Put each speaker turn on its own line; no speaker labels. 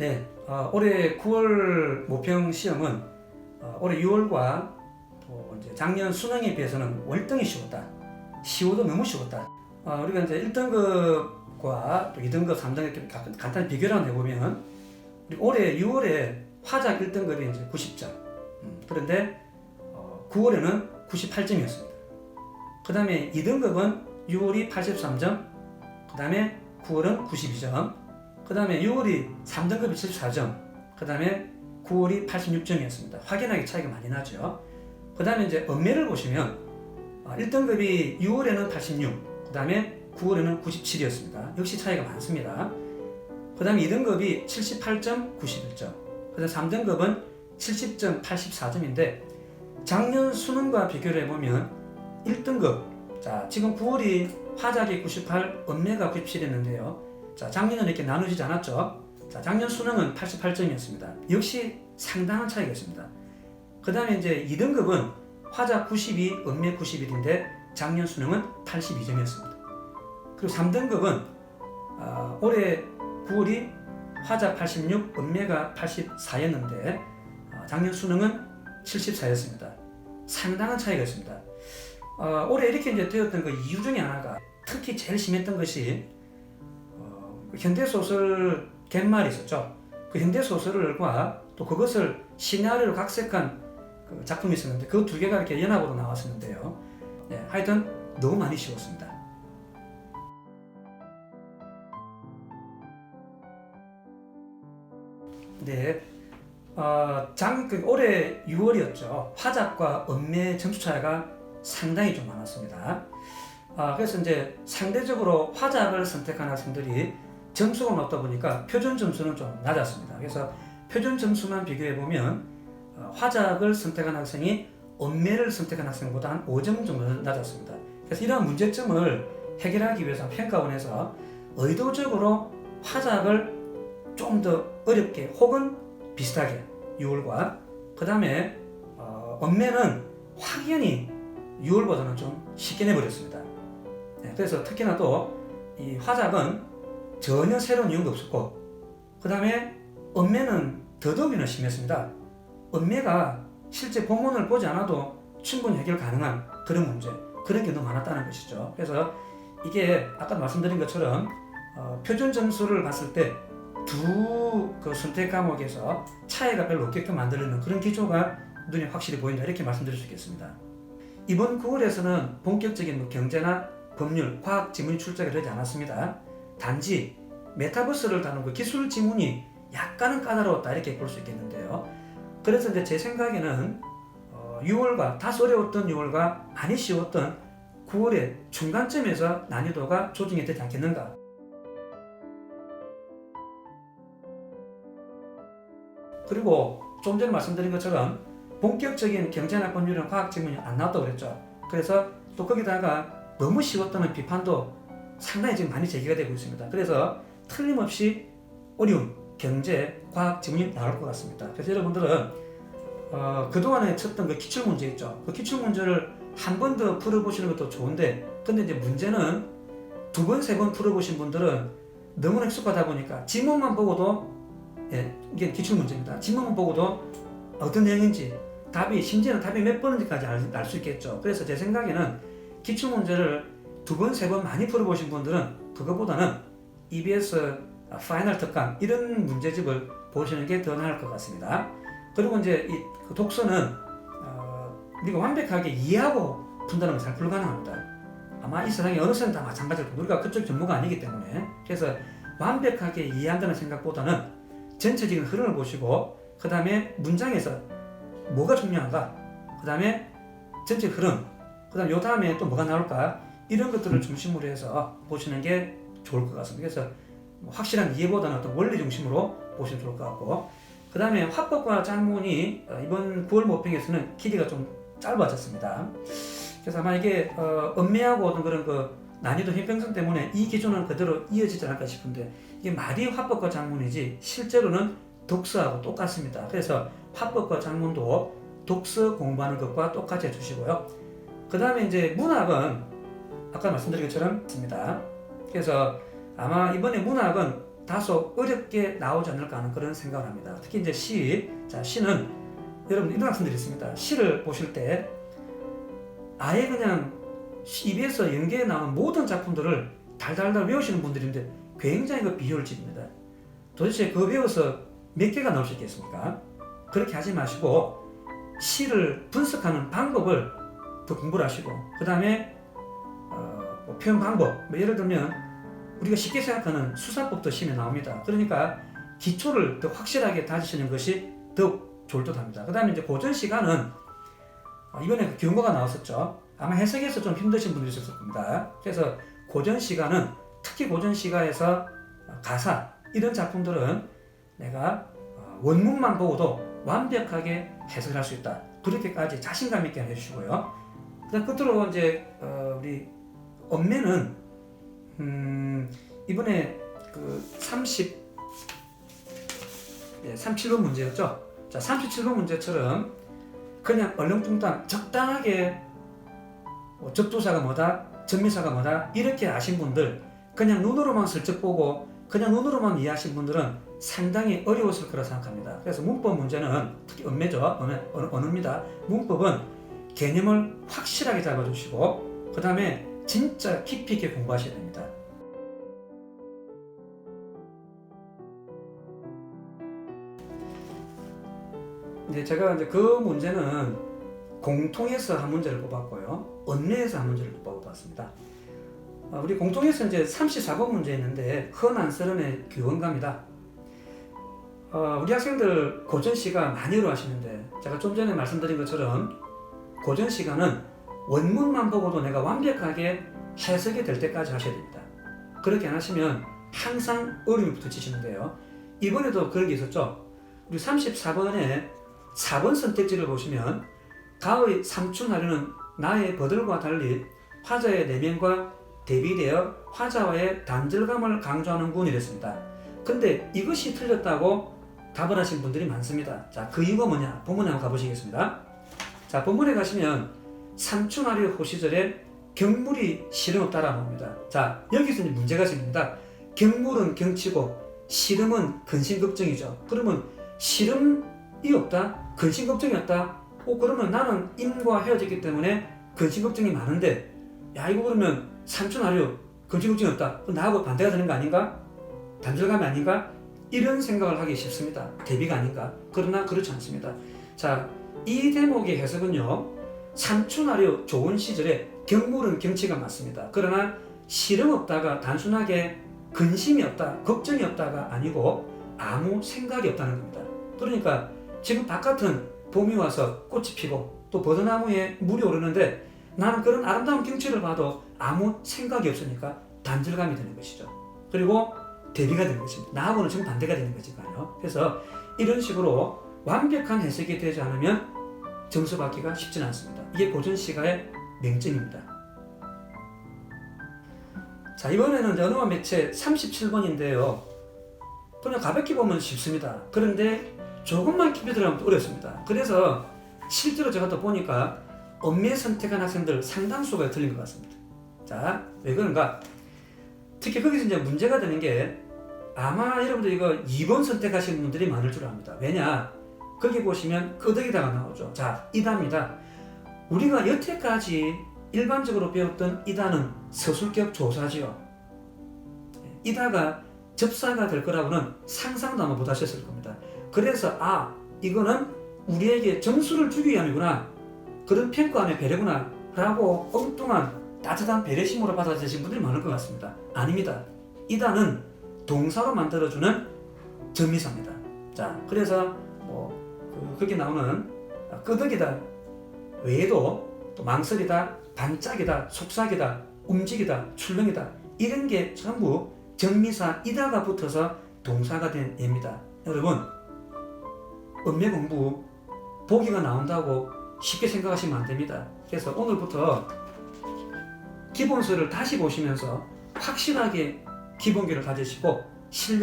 네, 올해 9월 모평 시험은 올해 6월과 또 이제 작년 수능에 비해서는 월등히 쉬웠다. 쉬워도 너무 쉬웠다. 우리가 이제 1등급과 또 2등급, 3등급 이렇게 간단히 비교를 한번 해보면 올해 6월에 화작 1등급이 이제 90점. 그런데 9월에는 98점이었습니다. 그 다음에 2등급은 6월이 83점, 그 다음에 9월은 92점, 그 다음에 6월이 3등급이 74점, 그 다음에 9월이 86점이었습니다. 확연하게 차이가 많이 나죠. 그 다음에 이제 엄매를 보시면 1등급이 6월에는 86, 그 다음에 9월에는 97이었습니다. 역시 차이가 많습니다. 그 다음에 2등급이 78점, 91점, 그 다음 3등급은 70점, 84점인데 작년 수능과 비교를 해보면 1등급, 자 지금 9월이 화작이 98, 엄매가 97이었는데요. 자 작년은 이렇게 나누지지 않았죠. 자 작년 수능은 88점이었습니다. 역시 상당한 차이가 있습니다. 그 다음에 이제 2등급은 화작 92, 엄매 91인데 작년 수능은 82점이었습니다. 그리고 3등급은 올해 9월이 화작 86, 엄매가 84였는데 작년 수능은 74였습니다. 상당한 차이가 있습니다. 올해 이렇게 이제 되었던 그 이유 중에 하나가 특히 제일 심했던 것이 현대소설 갯말이 있었죠. 그 현대소설과 또 그것을 시나리오로 각색한 그 작품이 있었는데 그 두 개가 이렇게 연합으로 나왔었는데요. 네, 하여튼 너무 많이 쉬웠습니다. 네, 올해 6월이었죠. 화작과 엄매 점수 차이가 상당히 좀 많았습니다. 그래서 이제 상대적으로 화작을 선택한 학생들이 점수가 높다 보니까 표준 점수는 좀 낮았습니다. 그래서 표준 점수만 비교해 보면 화작을 선택한 학생이 엄매를 선택한 학생보다 한 5점 정도 낮았습니다. 그래서 이러한 문제점을 해결하기 위해서 평가원에서 의도적으로 화작을 좀 더 어렵게 혹은 비슷하게 6월과 그 다음에 엄매는 확연히 6월보다는 좀 쉽게 내버렸습니다. 네, 그래서 특히나 또 이 화작은 전혀 새로운 이유가 없었고 그 다음에 엄매는 더더욱이나 심했습니다. 엄매가 실제 본문을 보지 않아도 충분히 해결 가능한 그런 문제, 그런 게 너무 많았다는 것이죠. 그래서 이게 아까 말씀드린 것처럼 표준 점수를 봤을 때 두 그 선택 과목에서 차이가 별로 없게끔 만들어내는 그런 기조가 눈에 확실히 보인다, 이렇게 말씀드릴 수 있겠습니다. 이번 9월에서는 본격적인 경제나 법률, 과학 지문이 출제가 되지 않았습니다. 단지 메타버스를 다루는 그 기술 지문이 약간은 까다로웠다, 이렇게 볼 수 있겠는데요. 그래서 이제 제 생각에는 6월과 다소 어려웠던 6월과 많이 쉬웠던 9월의 중간점에서 난이도가 조정이 되지 않겠는가. 그리고 좀 전에 말씀드린 것처럼 본격적인 경제나 법률은 과학 지문이 안 나왔다고 그랬죠. 그래서 또 거기다가 너무 쉬웠다는 비판도 상당히 지금 많이 제기가 되고 있습니다. 그래서 틀림없이 어려운 경제, 과학 지문이 나올 것 같습니다. 그래서 여러분들은 그동안에 쳤던 그 기출문제 있죠. 그 기출문제를 한 번 더 풀어보시는 것도 좋은데, 근데 이제 문제는 두 번, 세 번 풀어보신 분들은 너무나 익숙하다 보니까 지문만 보고도, 이게 기출문제입니다. 지문만 보고도 어떤 내용인지, 심지어는 답이 몇 번인지까지 알 수 있겠죠. 그래서 제 생각에는 기출문제를 두 번, 세 번 많이 풀어보신 분들은 그거보다는 EBS 파이널 특강 이런 문제집을 보시는 게 더 나을 것 같습니다. 그리고 이제 이 독서는 우리가 완벽하게 이해하고 푼다는 건 잘 불가능합니다. 아마 이 세상에 어느 사람 다 마찬가지일 겁니다. 우리가 그쪽 전문가 아니기 때문에. 그래서 완벽하게 이해한다는 생각보다는 전체적인 흐름을 보시고 그 다음에 문장에서 뭐가 중요한가, 그 다음에 전체 흐름, 그 다음에 요 다음에 또 뭐가 나올까, 이런 것들을 중심으로 해서 보시는 게 좋을 것 같습니다. 그래서 확실한 이해보다는 어떤 원리 중심으로 보시면 좋을 것 같고, 그 다음에 화법과 짝문이 이번 9월 모평에서는 길이가 좀 짧아졌습니다. 그래서 아마 이게 엄매하고 어떤 그런 그 난이도 형평성 때문에 이 기준은 그대로 이어지지 않을까 싶은데, 이게 말이 화법과 작문이지 실제로는 독서하고 똑같습니다. 그래서 화법과 작문도 독서 공부하는 것과 똑같이 해주시고요. 그 다음에 이제 문학은 아까 말씀드린 것처럼 있습니다. 그래서 아마 이번에 문학은 다소 어렵게 나오지 않을까 하는 그런 생각을 합니다. 특히 이제 시, 자, 시는 여러분 이런 학생들이 있습니다. 시를 보실 때 아예 그냥 EBS 연계에 나온 모든 작품들을 달달달 외우시는 분들인데 굉장히 그 비효율적입니다. 도대체 그거 외워서 몇 개가 나올 수 있겠습니까? 그렇게 하지 마시고 시를 분석하는 방법을 더 공부를 하시고 그 다음에 뭐 표현 방법, 뭐 예를 들면 우리가 쉽게 생각하는 수사법도 시험에 나옵니다. 그러니까 기초를 더 확실하게 다지시는 것이 더욱 좋을 듯 합니다. 그 다음에 이제 고전 시가는 이번에 그 경고가 나왔었죠. 아마 해석에서 좀 힘드신 분들이 있었을 겁니다. 그래서 고전 시가는 특히 고전 시가에서 가사 이런 작품들은 내가 원문만 보고도 완벽하게 해석을 할 수 있다. 그렇게까지 자신감 있게 해주시고요. 그다음 끝으로 이제 우리 엄매는 이번에 그 37번 문제였죠. 자, 37번 문제처럼 그냥 얼렁뚱땅 적당하게 접두사가 뭐다, 접미사가 뭐다 이렇게 아신 분들, 그냥 눈으로만 슬쩍 보고 그냥 눈으로만 이해하신 분들은 상당히 어려웠을 거라 생각합니다. 그래서 문법 문제는 특히 언매죠. 언어입니다. 문법은 개념을 확실하게 잡아주시고 그 다음에 진짜 깊이 있게 공부하셔야 됩니다. 이제 제가 이제 그 문제는 공통에서 한 문제를 뽑았고요. 언매에서 한 문제를 뽑아봤습니다. 우리 공통에서 이제 34번 문제였는데 헌안서른의 규원가입니다. 우리 학생들 고전 시가 많이 어려워하시는데 제가 좀 전에 말씀드린 것처럼 고전 시가는 원문만 보고도 내가 완벽하게 해석이 될 때까지 하셔야 됩니다. 그렇게 안 하시면 항상 어려움이 붙으시는데요. 이번에도 그런 게 있었죠. 우리 34번에 4번 선택지를 보시면 가의 삼춘하려는 나의 버들과 달리 화자의 내면과 대비되어 화자와의 단절감을 강조하는군 이랬습니다. 근데 이것이 틀렸다고 답을 하신 분들이 많습니다. 자, 그 이유가 뭐냐? 본문에 한번 가보시겠습니다. 자, 본문에 가시면 삼춘하려 호시절에 경물이 시름없다라고 합니다. 자, 여기서 이제 문제가 생깁니다. 경물은 경치고 시름은 근심걱정이죠. 그러면 시름이 없다? 근심걱정이 없다? 그러면 나는 임과 헤어졌기 때문에 근심걱정이 많은데 야 이거 그러면 삼춘하려 근심걱정이 없다? 나하고 반대가 되는 거 아닌가? 단절감이 아닌가? 이런 생각을 하기 쉽습니다. 대비가 아닌가? 그러나 그렇지 않습니다. 자, 이 대목의 해석은요. 삼춘하려 좋은 시절에 경물은 경치가 맞습니다. 그러나 시름 없다가 단순하게 근심이 없다, 걱정이 없다가 아니고 아무 생각이 없다는 겁니다. 그러니까 지금 바깥은 봄이 와서 꽃이 피고 또 버드나무에 물이 오르는데 나는 그런 아름다운 경치를 봐도 아무 생각이 없으니까 단절감이 되는 것이죠. 그리고 대비가 되는 것입니다. 나하고는 정반대가 되는 거지만요. 그래서 이런 식으로 완벽한 해석이 되지 않으면 점수 받기가 쉽지는 않습니다. 이게 고전 시가의 맹점입니다. 자, 이번에는 언어와 매체 37번인데요. 그냥 가볍게 보면 쉽습니다. 그런데 조금만 깊이 들어가면 어렵습니다. 그래서 실제로 제가 또 보니까 언매 선택한 학생들 상당수가 틀린 것 같습니다. 자, 왜 그런가? 특히 거기서 이제 문제가 되는 게 아마 여러분들 이거 2번 선택하신 분들이 많을 줄 압니다. 왜냐? 거기 보시면 끄덕이다가 나오죠. 자, 이다입니다. 우리가 여태까지 일반적으로 배웠던 이다는 서술격 조사지요. 이다가 접사가 될 거라고는 상상도 아마 못 하셨을 겁니다. 그래서 이거는 우리에게 점수를 주기 위함이구나, 그런 평가함의 배려구나 라고 엉뚱한 따뜻한 배려심으로 받아들이신 분들이 많을 것 같습니다. 아닙니다. 이다는 동사로 만들어주는 전미사입니다. 자, 그래서 거기 나오는 끄덕이다 외에도 또 망설이다, 반짝이다, 속삭이다, 움직이다, 출렁이다 이런 게 전부 전미사 이다가 붙어서 동사가 된 예입니다. 여러분, 언매 공부 보기가 나온다고 쉽게 생각하시면 안 됩니다. 그래서 오늘부터 기본서를 다시 보시면서 확실하게 기본기를 가지시고 실력